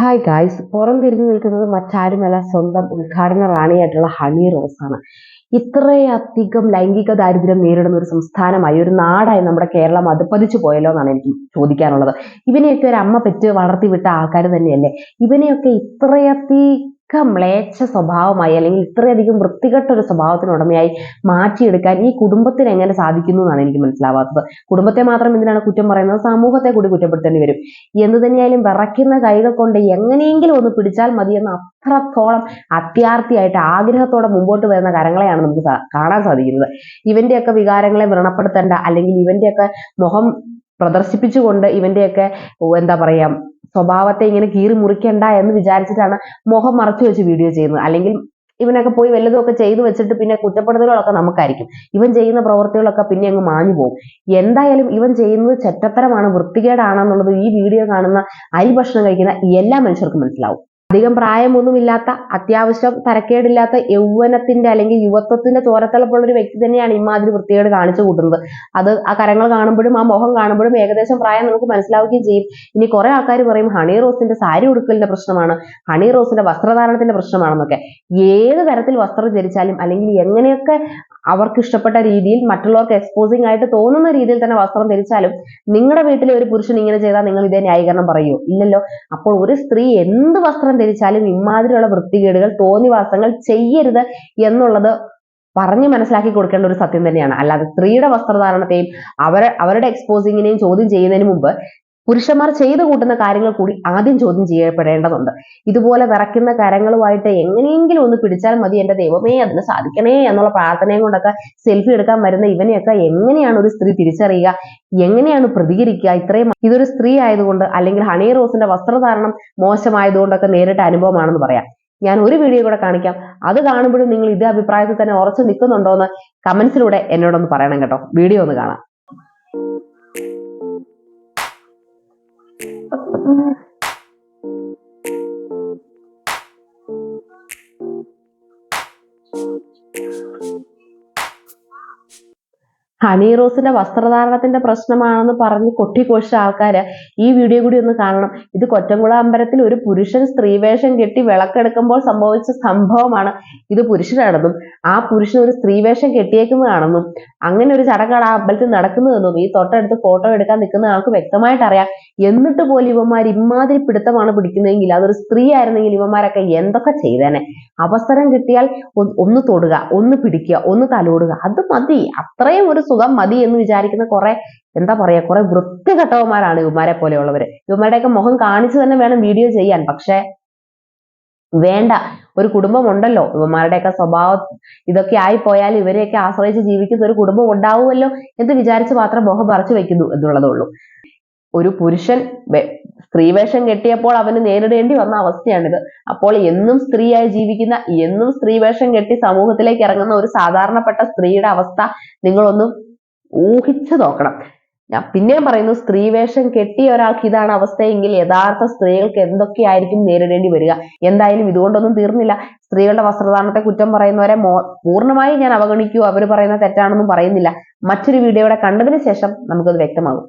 Hi guys, പുറം തിരിഞ്ഞു നിൽക്കുന്നത് മറ്റാരുമല്ല, സ്വന്തം ഉദ്ഘാടന റാണിയായിട്ടുള്ള ഹണി റോസ് ആണ്. ഇത്രയധികം ലൈംഗിക ദാരിദ്ര്യം നേരിടുന്ന ഒരു സംസ്ഥാനമായി, ഒരു നാടായി നമ്മുടെ കേരളം അധപ്പതിച്ചു പോയല്ലോ എന്നാണ് എനിക്ക് ചോദിക്കാനുള്ളത്. ഇവനെയൊക്കെ ഒരു അമ്മ പെറ്റ് വളർത്തി വിട്ട ആൾക്കാർ തന്നെയല്ലേ ഇവനെയൊക്കെ ഇത്രയധികം മ്ലേച്ഛ സ്വഭാവമായി, അല്ലെങ്കിൽ ഇത്രയധികം വൃത്തികെട്ട ഒരു സ്വഭാവത്തിനുടമയായി മാറ്റിയെടുക്കാൻ ഈ കുടുംബത്തിന് എങ്ങനെ സാധിക്കുന്നു എന്നാണ് എനിക്ക് മനസ്സിലാവാത്തത്. കുടുംബത്തെ മാത്രം എന്തിനാണ് കുറ്റം പറയുന്നത്, സമൂഹത്തെ കൂടി കുറ്റപ്പെടുത്തേണ്ടി വരും. എന്ത് തന്നെയായാലും വിറയ്ക്കുന്ന കൈകൾ കൊണ്ട് എങ്ങനെയെങ്കിലും ഒന്ന് പിടിച്ചാൽ മതിയെന്ന് അത്രത്തോളം അത്യാർത്തിയായിട്ട് ആഗ്രഹത്തോടെ മുമ്പോട്ട് വരുന്ന കരങ്ങളെയാണ് നമുക്ക് കാണാൻ സാധിക്കുന്നത്. ഇവന്റെയൊക്കെ വികാരങ്ങളെ വ്രണപ്പെടുത്തേണ്ട, അല്ലെങ്കിൽ ഇവന്റെയൊക്കെ മുഖം പ്രദർശിപ്പിച്ചുകൊണ്ട് ഇവന്റെയൊക്കെ എന്താ പറയാ സ്വഭാവത്തെ ഇങ്ങനെ കീറി മുറിക്കണ്ട എന്ന് വിചാരിച്ചിട്ടാണ് മുഖം മറച്ചു വെച്ച് വീഡിയോ ചെയ്യുന്നത്. അല്ലെങ്കിൽ ഇവനൊക്കെ പോയി വല്ലതുമൊക്കെ ചെയ്തു വെച്ചിട്ട് പിന്നെ കുറ്റപ്പെടുത്തലുകളൊക്കെ നമുക്കായിരിക്കും. ഇവൻ ചെയ്യുന്ന പ്രവൃത്തികളൊക്കെ പിന്നെ അങ്ങ് മാഞ്ഞു പോകും. എന്തായാലും ഇവൻ ചെയ്യുന്നത് ചെറ്റത്തരമാണ്, വൃത്തികേടാണെന്നുള്ളത് ഈ വീഡിയോ കാണുന്ന അരി ഭക്ഷണം കഴിക്കുന്ന എല്ലാ മനുഷ്യർക്കും മനസ്സിലാവും. അധികം പ്രായമൊന്നുമില്ലാത്ത, അത്യാവശ്യം തരക്കേടില്ലാത്ത യൗവനത്തിന്റെ അല്ലെങ്കിൽ യുവത്വത്തിന്റെ ചോരത്തിളപ്പുള്ള ഒരു വ്യക്തി തന്നെയാണ് ഇമാതിരി വൃത്തികേട് കാണിച്ചു കൂട്ടുന്നത്. അത് ആ കരങ്ങൾ കാണുമ്പോഴും ആ മുഖം കാണുമ്പോഴും ഏകദേശം പ്രായം നമുക്ക് മനസ്സിലാവുകയും ചെയ്യും. ഇനി കുറെ ആൾക്കാർ പറയും ഹണി റോസിന്റെ സാരി ഉടുക്കലിന്റെ പ്രശ്നമാണ്, ഹണി റോസിന്റെ വസ്ത്രധാരണത്തിന്റെ പ്രശ്നമാണെന്നൊക്കെ. ഏത് തരത്തിൽ വസ്ത്രം ധരിച്ചാലും, അല്ലെങ്കിൽ എങ്ങനെയൊക്കെ അവർക്ക് ഇഷ്ടപ്പെട്ട രീതിയിൽ മറ്റുള്ളവർക്ക് എക്സ്പോസിംഗ് ആയിട്ട് തോന്നുന്ന രീതിയിൽ തന്നെ വസ്ത്രം ധരിച്ചാലും, നിങ്ങളുടെ വീട്ടിലെ ഒരു പുരുഷൻ ഇങ്ങനെ ചെയ്താൽ നിങ്ങൾ ഇതേ ന്യായീകരണം പറയുമോ? ഇല്ലല്ലോ. അപ്പോൾ ഒരു സ്ത്രീ എന്ത് വസ്ത്രം ധരിച്ചാലും ഇമാതിരിയുള്ള വൃത്തികേടുകൾ, തോന്നിവാസങ്ങൾ ചെയ്യരുത് എന്നുള്ളത് പറഞ്ഞ് മനസ്സിലാക്കി കൊടുക്കേണ്ട ഒരു സത്യം തന്നെയാണ്. അല്ലാതെ സ്ത്രീയുടെ വസ്ത്രധാരണത്തെയും അവരുടെ എക്സ്പോസിങ്ങിനെയും ചോദ്യം ചെയ്യുന്നതിന് മുമ്പ് പുരുഷന്മാർ ചെയ്തു കൂട്ടുന്ന കാര്യങ്ങൾ കൂടി ആദ്യം ചോദ്യം ചെയ്യപ്പെടേണ്ടതുണ്ട്. ഇതുപോലെ വിറയ്ക്കുന്ന കരങ്ങളുമായിട്ട് എങ്ങനെയെങ്കിലും ഒന്ന് പിടിച്ചാൽ മതി, എന്റെ ദൈവമേ അതിന് സാധിക്കണേ എന്നുള്ള പ്രാർത്ഥനയും കൊണ്ടൊക്കെ സെൽഫി എടുക്കാൻ വരുന്ന ഇവനെയൊക്കെ എങ്ങനെയാണ് ഒരു സ്ത്രീ തിരിച്ചറിയുക, എങ്ങനെയാണ് പ്രതികരിക്കുക? ഇതൊരു സ്ത്രീ ആയതുകൊണ്ട്, അല്ലെങ്കിൽ ഹണി റോസിന്റെ വസ്ത്രധാരണം മോശമായതുകൊണ്ടൊക്കെ നേരിട്ട അനുഭവമാണെന്ന് പറയാം. ഞാൻ ഒരു വീഡിയോ കൂടെ കാണിക്കാം. അത് കാണുമ്പോഴും നിങ്ങൾ ഇതേ അഭിപ്രായത്തിൽ തന്നെ ഉറച്ചു നിൽക്കുന്നുണ്ടോ എന്ന് കമന്റ്സിലൂടെ എന്നോടൊന്ന് പറയണം കേട്ടോ. വീഡിയോ ഒന്ന് കാണാം. ഹണി റോസിന്റെ വസ്ത്രധാരണത്തിന്റെ പ്രശ്നമാണെന്ന് പറഞ്ഞ് കൊട്ടിഘോഷിച്ച ആൾക്കാര് ഈ വീഡിയോ കൂടി ഒന്ന് കാണണം. ഇത് കൊറ്റംകുളം അമ്പലത്തിൽ ഒരു പുരുഷൻ സ്ത്രീവേഷം കെട്ടി വിളക്കെടുക്കുമ്പോൾ സംഭവിച്ച സംഭവമാണ്. ഇത് പുരുഷനാണെന്നും ആ പുരുഷൻ ഒരു സ്ത്രീവേഷം കെട്ടിയേക്കുന്നതാണെന്നും അങ്ങനെ ഒരു ചടങ്ങാണ് ആ അമ്പലത്തിൽ നടക്കുന്നതെന്നും ഈ തൊട്ടടുത്ത് ഫോട്ടോ എടുക്കാൻ നിൽക്കുന്ന ആൾക്ക് വ്യക്തമായിട്ട് അറിയാം. എന്നിട്ട് പോലും ഇവന്മാർ ഇമാതിരി പിടുത്തമാണ് പിടിക്കുന്നതെങ്കിൽ, അതൊരു സ്ത്രീ ആയിരുന്നെങ്കിൽ ഇവന്മാരൊക്കെ എന്തൊക്കെ ചെയ്തേനെ. അവസരം കിട്ടിയാൽ ഒന്ന് തൊടുക, ഒന്ന് പിടിക്കുക, ഒന്ന് തലോടുക, അത് മതി. അത്രയും ഒരു സുഖം മതി എന്ന് വിചാരിക്കുന്ന കുറെ എന്താ പറയാ കുറെ വൃത്തികെട്ടവന്മാരാണ് ഇവന്മാരെ പോലെയുള്ളവര്. ഇവന്മാരുടെയൊക്കെ മുഖം കാണിച്ചു തന്നെ വേണം വീഡിയോ ചെയ്യാൻ. പക്ഷെ വേണ്ട, ഒരു കുടുംബം ഉണ്ടല്ലോ. ഇവന്മാരുടെയൊക്കെ സ്വഭാവം ഇതൊക്കെ ആയിപ്പോയാൽ ഇവരെയൊക്കെ ആശ്രയിച്ച് ജീവിക്കുന്ന ഒരു കുടുംബം ഉണ്ടാവുമല്ലോ എന്ന് വിചാരിച്ച് മാത്രം മുഖം മറച്ചു വെക്കുന്നു എന്നുള്ളതേ ഉള്ളൂ. ഒരു പുരുഷൻ സ്ത്രീവേഷം കെട്ടിയപ്പോൾ അവന് നേരിടേണ്ടി വന്ന അവസ്ഥയാണിത്. അപ്പോൾ എന്നും സ്ത്രീയായി ജീവിക്കുന്ന, എന്നും സ്ത്രീവേഷം കെട്ടി സമൂഹത്തിലേക്ക് ഇറങ്ങുന്ന ഒരു സാധാരണപ്പെട്ട സ്ത്രീയുടെ അവസ്ഥ നിങ്ങളൊന്ന് ഊഹിച്ചു നോക്കണം. ഞാൻ പിന്നെയും പറയുന്നു, സ്ത്രീവേഷം കെട്ടിയ ഒരാൾക്ക് ഇതാണ് അവസ്ഥയെങ്കിൽ യഥാർത്ഥ സ്ത്രീകൾക്ക് എന്തൊക്കെയായിരിക്കും നേരിടേണ്ടി വരിക. എന്തായാലും ഇതുകൊണ്ടൊന്നും തീർന്നില്ല. സ്ത്രീകളുടെ വസ്ത്രധാരണത്തെ കുറ്റം പറയുന്നവരെ പൂർണ്ണമായി ഞാൻ അവഗണിക്കുകയോ അവർ പറയുന്ന തെറ്റാണെന്നും പറയുന്നില്ല. മറ്റൊരു വീഡിയോയുടെ കണ്ടതിന് ശേഷം നമുക്കത് വ്യക്തമാകും.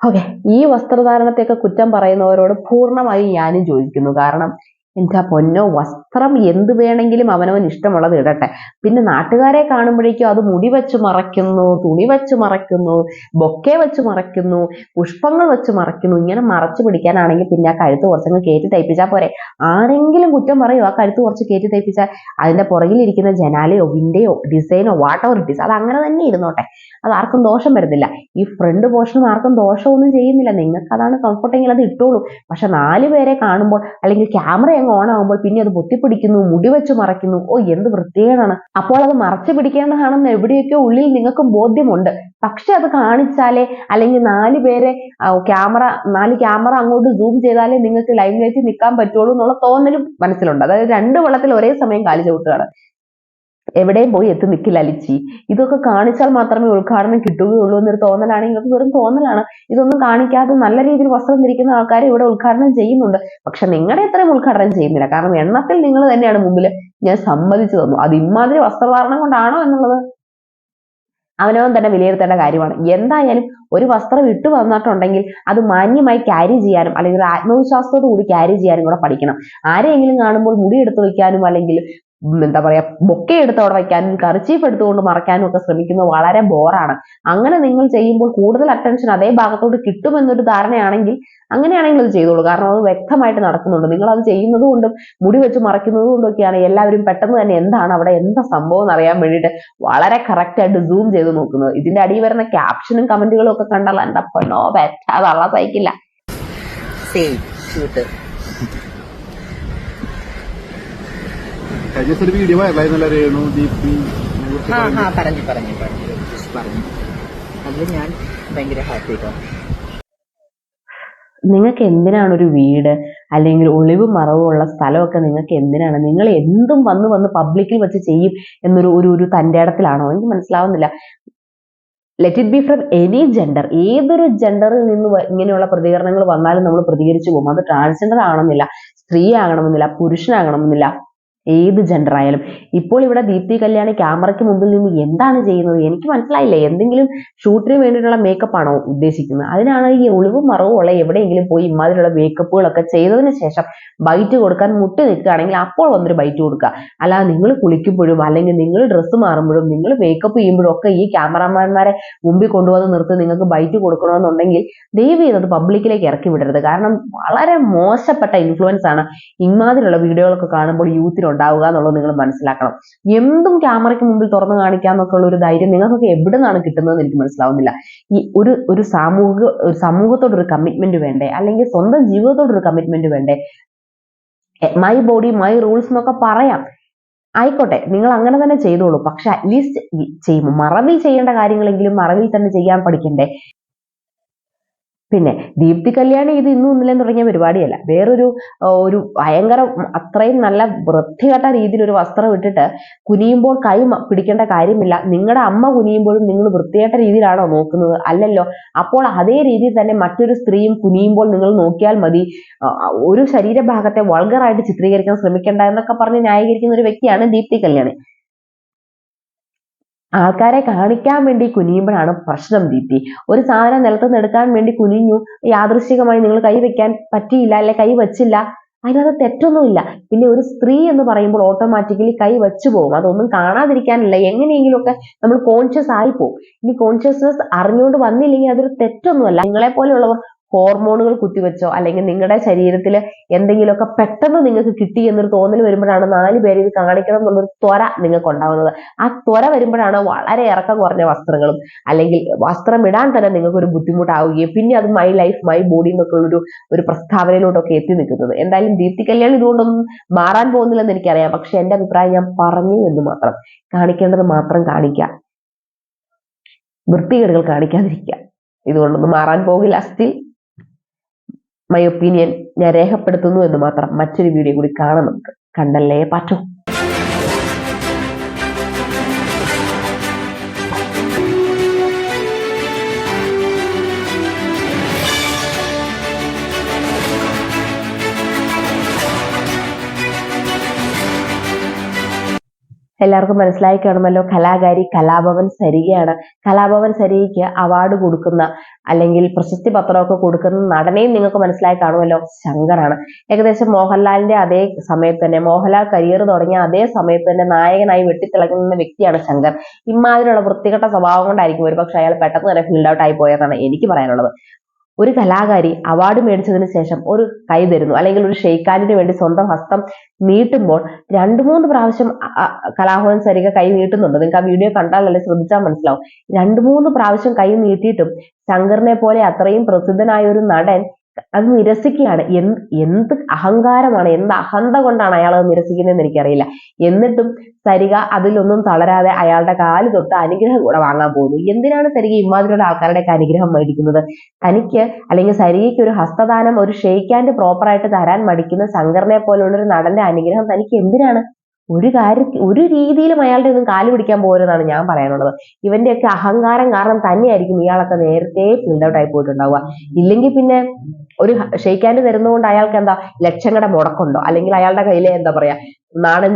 ഓക്കെ, ഈ വസ്ത്രധാരണത്തെയൊക്കെ കുറ്റം പറയുന്നവരോട് പൂർണ്ണമായി ഞാനും ചോദിക്കുന്നു. കാരണം എന്റെ പൊന്നോ, വസ്ത്രം എന്ത് വേണമെങ്കിലും അവനവൻ ഇഷ്ടമുള്ളത് ഇടട്ടെ. പിന്നെ നാട്ടുകാരെ കാണുമ്പോഴേക്കും അത് മുടി വെച്ച് മറയ്ക്കുന്നു, തുണി വെച്ച് മറയ്ക്കുന്നു, ബൊക്കെ വെച്ച് മറയ്ക്കുന്നു, പുഷ്പങ്ങൾ വെച്ച് മറയ്ക്കുന്നു. ഇങ്ങനെ മറച്ചു പിടിക്കാനാണെങ്കിൽ പിന്നെ ആ കഴുത്ത് കുറച്ചങ്ങ് കയറ്റി തയ്പ്പിച്ചാൽ പോരെ. ആരെങ്കിലും കുറ്റം പറയോ ആ കഴുത്ത് കുറച്ച് കയറ്റി തയ്പ്പിച്ചാൽ? അതിന്റെ പുറകിലിരിക്കുന്ന ജനാലയോ വിൻഡയോ ഡിസൈനോ വാട്ടവർ ഇറ്റ് ഈസ്, അത് അങ്ങനെ തന്നെ ഇരുന്നോട്ടെ. അത് ആർക്കും ദോഷം വരുന്നില്ല. ഈ ഫ്രണ്ട് പോർഷനും ആർക്കും ദോഷമൊന്നും ചെയ്യുന്നില്ല. നിങ്ങൾക്ക് അതാണ് കംഫർട്ടെങ്കിൽ അത് ഇട്ടോളൂ. പക്ഷെ 4 പേരെ കാണുമ്പോൾ, അല്ലെങ്കിൽ ക്യാമറ അങ്ങ് ഓൺ ആകുമ്പോൾ പിന്നെ അത് പൊത്തിപ്പിടിക്കുന്നു, മുടി വെച്ച് മറയ്ക്കുന്നു. ഓ, എന്ത് വൃത്തികേടാണ്. അപ്പോൾ അത് മറച്ചു പിടിക്കേണ്ടതാണെന്ന് എവിടെയൊക്കെയോ ഉള്ളിൽ നിങ്ങൾക്ക് ബോധ്യമുണ്ട്. പക്ഷെ അത് കാണിച്ചാലേ, അല്ലെങ്കിൽ 4 ക്യാമറ അങ്ങോട്ട് സൂം ചെയ്താലേ നിങ്ങൾക്ക് ലൈവ് ലൈറ്റിൽ നിൽക്കാൻ പറ്റുള്ളൂ എന്നുള്ള തോന്നലും മനസ്സിലുണ്ട്. അതായത് 2 വെള്ളത്തിൽ ഒരേ സമയം കാലി ചവിട്ടുകയാണ്. എവിടെയും പോയി എത്തി നിൽക്കില്ല ലിച്ചി. ഇതൊക്കെ കാണിച്ചാൽ മാത്രമേ ഉദ്ഘാടനം കിട്ടുകയുള്ളൂ എന്നൊരു തോന്നലാണെങ്കിൽ അത് വെറും തോന്നലാണ്. ഇതൊന്നും കാണിക്കാതെ നല്ല രീതിയിൽ വസ്ത്രം ധരിക്കുന്ന ആൾക്കാർ ഇവിടെ ഉദ്ഘാടനം ചെയ്യുന്നുണ്ട്. പക്ഷെ നിങ്ങളുടെ ഇത്രയും ഉദ്ഘാടനം ചെയ്യുന്നില്ല. കാരണം എണ്ണത്തിൽ നിങ്ങൾ തന്നെയാണ് മുമ്പിൽ. ഞാൻ സമ്മതിച്ചു തന്നു. അത് ഇമാതിരി വസ്ത്രധാരണം കൊണ്ടാണോ എന്നുള്ളത് അവനവൻ തന്നെ വിലയിരുത്തേണ്ട കാര്യമാണ്. എന്തായാലും ഒരു വസ്ത്രം ഇട്ട് വന്നിട്ടുണ്ടെങ്കിൽ അത് മാന്യമായി ക്യാരി ചെയ്യാനും അല്ലെങ്കിൽ ഒരു ആത്മവിശ്വാസത്തോടു കൂടി ക്യാരി ചെയ്യാനും കൂടെ പഠിക്കണം. ആരെയെങ്കിലും കാണുമ്പോൾ മുടി എടുത്തു വെക്കാനും അല്ലെങ്കിൽ എന്താ പറയാ ബൊക്കെ എടുത്ത് അവിടെ വയ്ക്കാനും കർച്ചീഫ് എടുത്തുകൊണ്ട് മറയ്ക്കാനും ഒക്കെ ശ്രമിക്കുന്നത് വളരെ ബോറാണ്. അങ്ങനെ നിങ്ങൾ ചെയ്യുമ്പോൾ കൂടുതൽ അറ്റൻഷൻ അതേ ഭാഗത്തോട്ട് കിട്ടുമെന്നൊരു ധാരണയാണെങ്കിൽ അങ്ങനെയാണെങ്കിൽ അത് ചെയ്തോളൂ. കാരണം അത് വ്യക്തമായിട്ട് നടക്കുന്നുണ്ട്. നിങ്ങൾ അത് ചെയ്യുന്നത് കൊണ്ടും മുടി വെച്ച് മറയ്ക്കുന്നത് കൊണ്ടൊക്കെയാണ് എല്ലാവരും പെട്ടെന്ന് തന്നെ എന്താണ് അവിടെ എന്താ സംഭവം എന്ന് അറിയാൻ വേണ്ടിയിട്ട് വളരെ കറക്റ്റ് ആയിട്ട് സൂം ചെയ്ത് നോക്കുന്നത്. ഇതിന്റെ അടിയിൽ വരുന്ന ക്യാപ്ഷനും കമന്റുകളും ഒക്കെ കണ്ടാൽ എന്താ പെണ്ണോ പറ്റാതെ സഹിക്കില്ല. വീഡിയോ വയറായിരുന്നല്ലോ രേണു ദീപ്തി പറഞ്ഞു അതിൽ ഞാൻ ഭയങ്കര ഹാപ്പി. നിങ്ങൾക്ക് എന്തിനാണ് ഒരു വീട് അല്ലെങ്കിൽ ഒളിവ് മറവുള്ള സ്ഥലമൊക്കെ നിങ്ങൾക്ക് എന്തിനാണ്? നിങ്ങൾ എന്തും വന്ന് പബ്ലിക്കിൽ വെച്ച് ചെയ്യും എന്നൊരു ഒരു തൻ്റെ ഇടത്തിലാണോ? എനിക്ക് മനസ്സിലാവുന്നില്ല. Let it be from any gender. ഏതൊരു ജെൻഡറിൽ നിന്ന് ഇങ്ങനെയുള്ള പ്രതികരണങ്ങൾ വന്നാലും നമ്മൾ പ്രതികരിച്ചു പോകും. അത് ട്രാൻസ്ജെൻഡർ ആണെന്നില്ല, സ്ത്രീ ആകണമെന്നില്ല, പുരുഷനാകണമെന്നില്ല, ഏത് ജെൻഡർ ആയാലും. ഇപ്പോൾ ഇവിടെ ദീപ്തി കല്യാണി ക്യാമറയ്ക്ക് മുമ്പിൽ നിന്ന് എന്താണ് ചെയ്യുന്നത്? എനിക്ക് മനസ്സിലായില്ല. എന്തെങ്കിലും ഷൂട്ടിന് വേണ്ടിയിട്ടുള്ള മേക്കപ്പ് ആണോ ഉദ്ദേശിക്കുന്നത്? അതിനാണ് ഈ ഒളിവും മറവും ഉള്ള എവിടെയെങ്കിലും പോയി ഇമാതിരിയുള്ള മേക്കപ്പുകളൊക്കെ ചെയ്തതിന് ശേഷം ബൈറ്റ് കൊടുക്കാൻ മുട്ടി നിൽക്കുകയാണെങ്കിൽ അപ്പോൾ വന്നൊരു ബൈറ്റ് കൊടുക്കുക. അല്ലാതെ നിങ്ങൾ കുളിക്കുമ്പോഴും അല്ലെങ്കിൽ നിങ്ങൾ ഡ്രസ്സ് മാറുമ്പോഴും നിങ്ങൾ മേക്കപ്പ് ചെയ്യുമ്പോഴും ഒക്കെ ഈ ക്യാമറാമാൻമാരെ മുമ്പിൽ കൊണ്ടുവന്ന് നിർത്തി നിങ്ങൾക്ക് ബൈറ്റ് കൊടുക്കണമെന്നുണ്ടെങ്കിൽ ദയവ് ചെയ്തത് പബ്ലിക്കിലേക്ക് ഇറക്കി വിടരുത്. കാരണം വളരെ മോശപ്പെട്ട ഇൻഫ്ലുവൻസ് ആണ് ഇമാതിരിയുള്ള വീഡിയോകളൊക്കെ കാണുമ്പോൾ യൂത്തിന് ഉണ്ടാവുക എന്നുള്ളത് നിങ്ങൾ മനസ്സിലാക്കണം. എന്തും ക്യാമറയ്ക്ക് മുമ്പിൽ തുറന്നു കാണിക്കാന്നൊക്കെ ഉള്ള ഒരു ധൈര്യം നിങ്ങൾക്കൊക്കെ എവിടെ നിന്നാണ് കിട്ടുന്നതെന്ന് എനിക്ക് മനസ്സിലാവുന്നില്ല. ഈ ഒരു സമൂഹത്തോടൊരു കമ്മിറ്റ്മെന്റ് വേണ്ടേ? അല്ലെങ്കിൽ സ്വന്തം ജീവിതത്തോടൊരു കമ്മിറ്റ്മെന്റ് വേണ്ടേ? മൈ ബോഡി മൈ റൂൾസ് എന്നൊക്കെ പറയാം, ആയിക്കോട്ടെ, നിങ്ങൾ അങ്ങനെ തന്നെ ചെയ്തോളൂ. പക്ഷെ അറ്റ്ലീസ്റ്റ് ചെയ്യുമ്പോൾ മറവിൽ ചെയ്യേണ്ട കാര്യങ്ങളെങ്കിലും മറവിൽ തന്നെ ചെയ്യാൻ പഠിക്കണ്ടേ? പിന്നെ ദീപ്തി കല്യാണി ഇത് ഇന്നും ഇന്നലെ തുടങ്ങിയ പരിപാടിയല്ല. വേറൊരു ഭയങ്കര അത്രയും നല്ല വൃത്തികെട്ട രീതിയിൽ ഒരു വസ്ത്രം ഇട്ടിട്ട് കുനിയുമ്പോൾ കൈ പിടിക്കേണ്ട കാര്യമില്ല. നിങ്ങളുടെ അമ്മ കുനിയുമ്പോഴും നിങ്ങൾ വൃത്തികെട്ട രീതിയിലാണോ നോക്കുന്നത്? അല്ലല്ലോ. അപ്പോൾ അതേ രീതിയിൽ തന്നെ മറ്റൊരു സ്ത്രീയും കുനിയുമ്പോൾ നിങ്ങൾ നോക്കിയാൽ മതി. ഒരു ശരീരഭാഗത്തെ വൾഗറായിട്ട് ചിത്രീകരിക്കാൻ ശ്രമിക്കേണ്ട എന്നൊക്കെ പറഞ്ഞ് ന്യായീകരിക്കുന്ന ഒരു വ്യക്തിയാണ് ദീപ്തി കല്യാണി. ആൾക്കാരെ കാണിക്കാൻ വേണ്ടി കുനിയുമ്പോഴാണ് പ്രശ്നം. ദീപ്തി ഒരു സാധനം നിലത്തുനിന്ന് എടുക്കാൻ വേണ്ടി കുനിഞ്ഞു, യാദൃശ്ചികമായി നിങ്ങൾ കൈ വെക്കാൻ പറ്റിയില്ല അല്ലെ കൈ വെച്ചില്ല, അതിനകത്ത് തെറ്റൊന്നുമില്ല. പിന്നെ ഒരു സ്ത്രീ എന്ന് പറയുമ്പോൾ ഓട്ടോമാറ്റിക്കലി കൈ വെച്ചു പോകും. അതൊന്നും കാണാതിരിക്കാനില്ല, എങ്ങനെയെങ്കിലും ഒക്കെ നമ്മൾ കോൺഷ്യസ് ആയി പോകും. ഇനി കോൺഷ്യസ്നെസ് അറിഞ്ഞുകൊണ്ട് വന്നില്ലെങ്കിൽ അതൊരു തെറ്റൊന്നുമല്ല. നിങ്ങളെ പോലെയുള്ളവർ ഹോർമോണുകൾ കുത്തിവെച്ചോ അല്ലെങ്കിൽ നിങ്ങളുടെ ശരീരത്തിൽ എന്തെങ്കിലുമൊക്കെ പെട്ടെന്ന് നിങ്ങൾക്ക് കിട്ടി എന്നൊരു തോന്നൽ വരുമ്പോഴാണ് 4 പേര് ഇത് കാണിക്കണം എന്നുള്ളൊരു ത്വര നിങ്ങൾക്ക് ഉണ്ടാവുന്നത്. ആ ത്വര വരുമ്പോഴാണ് വളരെ ഇറക്കം കുറഞ്ഞ വസ്ത്രങ്ങളും അല്ലെങ്കിൽ വസ്ത്രം ഇടാൻ തന്നെ നിങ്ങൾക്ക് ഒരു ബുദ്ധിമുട്ടാവുകയും പിന്നെ അത് മൈ ലൈഫ് മൈ ബോഡി എന്നൊക്കെ ഒരു പ്രസ്താവനയിലോട്ടൊക്കെ എത്തി നിൽക്കുന്നത്. എന്തായാലും ദീപ്തി കല്യാണി ഇതുകൊണ്ടൊന്നും മാറാൻ പോകുന്നില്ലെന്ന് എനിക്കറിയാം. പക്ഷെ എന്റെ അഭിപ്രായം ഞാൻ പറഞ്ഞു എന്ന് മാത്രം. കാണിക്കേണ്ടത് മാത്രം കാണിക്കുക, വൃത്തികേടുകൾ കാണിക്കാതിരിക്കുക. ഇതുകൊണ്ടൊന്നും മാറാൻ പോകില്ല. സ്റ്റിൽ മൈ ഒപ്പീനിയൻ ഞാൻ രേഖപ്പെടുത്തുന്നു എന്ന് മാത്രം. മറ്റൊരു വീഡിയോ കൂടി കാണാം നമുക്ക്. കണ്ടല്ലേ പറ്റൂ. എല്ലാവർക്കും മനസ്സിലായി കാണുമല്ലോ, കലാകാരി കലാഭവൻ സരികയാണ്. കലാഭവൻ സരികയ്ക്ക് അവാർഡ് കൊടുക്കുന്ന അല്ലെങ്കിൽ പ്രശസ്തി പത്രമൊക്കെ കൊടുക്കുന്ന നടനെയും നിങ്ങൾക്ക് മനസ്സിലായി കാണുമല്ലോ, ശങ്കറാണ്. ഏകദേശം മോഹൻലാലിന്റെ അതേ സമയത്ത് തന്നെ, മോഹൻലാൽ കരിയർ തുടങ്ങിയ അതേ സമയത്ത് തന്നെ നായകനായി വെട്ടിത്തിളങ്ങുന്ന വ്യക്തിയാണ് ശങ്കർ. ഇമാതിരിയുള്ള വൃത്തികെട്ട സ്വഭാവം കൊണ്ടായിരിക്കും ഒരുപക്ഷെ അയാൾ പെട്ടെന്ന് തന്നെ ഫീൽഡ് ഔട്ട് ആയി പോയതാണ് എനിക്ക് പറയാനുള്ളത്. ഒരു കലാകാരി അവാർഡ് മേടിച്ചതിന് ശേഷം ഒരു കൈ തരുന്നു അല്ലെങ്കിൽ ഒരു ഷെയ്ക്കാൻഡിന് വേണ്ടി സ്വന്തം ഹസ്തം നീട്ടുമ്പോൾ 2-3 പ്രാവശ്യം കലാഭവൻ സരിക കൈ നീട്ടുന്നുണ്ട്. നിങ്ങൾക്ക് ആ വീഡിയോ കണ്ടാലല്ലേ ശ്രദ്ധിച്ചാൽ മനസ്സിലാവും. 2-3 പ്രാവശ്യം കൈ നീട്ടിയിട്ടും ശങ്കറിനെ പോലെ അത്രയും പ്രസിദ്ധനായ ഒരു നടൻ അത് നിരസിക്കുകയാണ്. എന്ത് അഹങ്കാരമാണ്, എന്ത് അഹന്ത കൊണ്ടാണ് അയാൾ അത് നിരസിക്കുന്നതെന്ന് എനിക്കറിയില്ല. എന്നിട്ടും സരിക അതിലൊന്നും തളരാതെ അയാളുടെ കാല് തൊട്ട് അനുഗ്രഹം കൂടെ വാങ്ങാൻ പോകുന്നു. എന്തിനാണ് സരിക ഇമാതിരിയുള്ള ആൾക്കാരുടെയൊക്കെ അനുഗ്രഹം മേടിക്കുന്നത്? തനിക്ക് അല്ലെങ്കിൽ സരികയ്ക്ക് ഒരു ഹസ്തദാനം, ഒരു ഷെയ്ക്ക് ഹാൻഡ് പ്രോപ്പറായിട്ട് തരാൻ മടിക്കുന്ന ശങ്കറിനെ പോലുള്ള ഒരു നടന്റെ അനുഗ്രഹം തനിക്ക് എന്തിനാണ്? ഒരു രീതിയിലും അയാളുടെ ഒന്നും കാല് പിടിക്കാൻ പോരുന്നതാണ് ഞാൻ പറയാനുള്ളത്. ഇവന്റെയൊക്കെ അഹങ്കാരം കാരണം തന്നെയായിരിക്കും ഇയാളൊക്കെ നേരത്തെ ഫീൽഡ് ഔട്ട് ആയി പോയിട്ടുണ്ടാവുക. ഇല്ലെങ്കിൽ പിന്നെ ഒരു ഷെയ്ക്കാൻഡ് തരുന്നതുകൊണ്ട് അയാൾക്ക് എന്താ ലക്ഷങ്ങളുടെ മുടക്കുണ്ടോ, അല്ലെങ്കിൽ അയാളുടെ കയ്യിലെ എന്താ പറയാ നാടൻ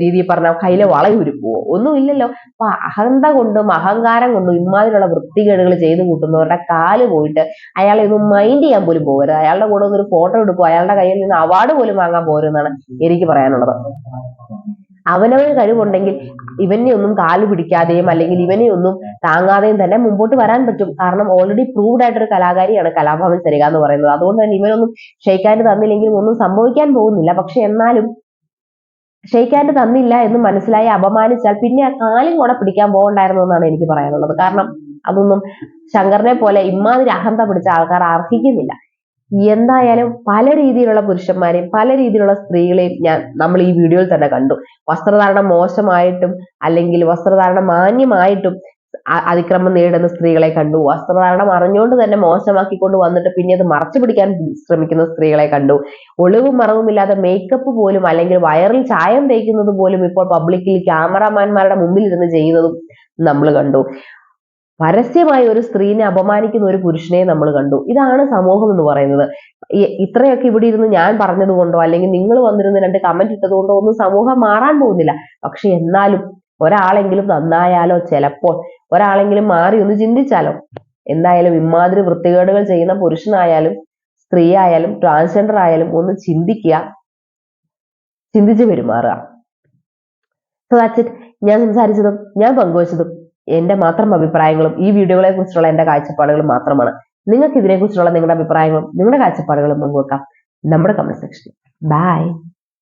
രീതിയിൽ പറഞ്ഞ കയ്യിലെ വളയുരുക്കുവോ, ഒന്നും ഇല്ലല്ലോ. അപ്പൊ അഹന്ത കൊണ്ടും അഹങ്കാരം കൊണ്ടും ഇമാതിരിയുള്ള വൃത്തികേടുകൾ ചെയ്തു കൂട്ടുന്നവരുടെ കാല് പോയിട്ട് അയാളെ ഒന്നും മൈൻഡ് ചെയ്യാൻ പോലും പോകരുത്. അയാളുടെ കൂടെ ഒന്നൊരു ഫോട്ടോ എടുക്കുക, അയാളുടെ കയ്യിൽ നിന്ന് അവാർഡ് പോലും വാങ്ങാൻ പോരുമെന്നാണ് എനിക്ക് പറയാനുള്ളത്. അവനവന് കഴിവുണ്ടെങ്കിൽ ഇവനെ ഒന്നും കാല് പിടിക്കാതെയും അല്ലെങ്കിൽ ഇവനെ ഒന്നും താങ്ങാതെയും തന്നെ മുമ്പോട്ട് വരാൻ പറ്റും. കാരണം ഓൾറെഡി പ്രൂവ്ഡ് ആയിട്ടൊരു കലാകാരിയാണ് കലാഭവൻ സരിക എന്ന് പറയുന്നത്. അതുകൊണ്ട് തന്നെ ഇവനൊന്നും ഷെയ്ക്കാൻഡ് തന്നില്ലെങ്കിലും ഒന്നും സംഭവിക്കാൻ പോകുന്നില്ല. പക്ഷെ എന്നാലും ഷെയ്ക്കാൻഡ് തന്നില്ല എന്ന് മനസ്സിലായി അപമാനിച്ചാൽ പിന്നെ ആ കാലും കൂടെ പിടിക്കാൻ പോകണ്ടായിരുന്നു എന്നാണ് എനിക്ക് പറയാനുള്ളത്. കാരണം അതൊന്നും ശങ്കറിനെ പോലെ ഇമാതിരി അഹന്ത പിടിച്ച ആൾക്കാർ അർഹിക്കുന്നില്ല. എന്തായാലും പല രീതിയിലുള്ള പുരുഷന്മാരെയും പല രീതിയിലുള്ള സ്ത്രീകളെയും നമ്മൾ ഈ വീഡിയോയിൽ തന്നെ കണ്ടു. വസ്ത്രധാരണം മോശമായിട്ടും അല്ലെങ്കിൽ വസ്ത്രധാരണം മാന്യമായിട്ടും അതിക്രമം നേരിടുന്ന സ്ത്രീകളെ കണ്ടു. വസ്ത്രധാരണം അറിഞ്ഞുകൊണ്ട് തന്നെ മോശമാക്കിക്കൊണ്ട് വന്നിട്ട് പിന്നെ അത് മറച്ചു പിടിക്കാൻ ശ്രമിക്കുന്ന സ്ത്രീകളെ കണ്ടു. ഒളിവും മറവുമില്ലാതെ മേക്കപ്പ് പോലും അല്ലെങ്കിൽ വയറിൽ ചായം തേക്കുന്നത് പോലും ഇപ്പോൾ പബ്ലിക്കിൽ ക്യാമറാമാൻമാരുടെ മുമ്പിൽ ഇരുന്ന് ചെയ്യുന്നതും നമ്മൾ കണ്ടു. പരസ്യമായി ഒരു സ്ത്രീനെ അപമാനിക്കുന്ന ഒരു പുരുഷനെ നമ്മൾ കണ്ടു. ഇതാണ് സമൂഹം എന്ന് പറയുന്നത്. ഇത്രയൊക്കെ ഇവിടെ ഇരുന്ന് ഞാൻ പറഞ്ഞത് കൊണ്ടോ അല്ലെങ്കിൽ നിങ്ങൾ വന്നിരുന്ന് 2 കമന്റ് ഇട്ടത് കൊണ്ടോ ഒന്നും സമൂഹം മാറാൻ പോകുന്നില്ല. പക്ഷെ എന്നാലും ഒരാളെങ്കിലും നന്നായാലോ, ചിലപ്പോൾ ഒരാളെങ്കിലും മാറി ഒന്ന് ചിന്തിച്ചാലോ. എന്തായാലും ഇമാതിരി വൃത്തികേടുകൾ ചെയ്യുന്ന പുരുഷനായാലും സ്ത്രീ ആയാലും ട്രാൻസ്ജെൻഡർ ആയാലും ഒന്ന് ചിന്തിക്കുക, ചിന്തിച്ച് പെരുമാറുക. So that's it. ഞാൻ സംസാരിച്ചതും ഞാൻ പങ്കുവച്ചതും എന്റെ മാത്രം അഭിപ്രായങ്ങളും ഈ വീഡിയോകളെ കുറിച്ചുള്ള എന്റെ കാഴ്ചപ്പാടുകളും മാത്രമാണ്. നിങ്ങൾക്ക് ഇതിനെക്കുറിച്ചുള്ള നിങ്ങളുടെ അഭിപ്രായങ്ങളും നിങ്ങളുടെ കാഴ്ചപ്പാടുകളും പങ്കുവെക്കാം നമ്മുടെ കമന്റ് സെക്ഷനിൽ. ബൈ.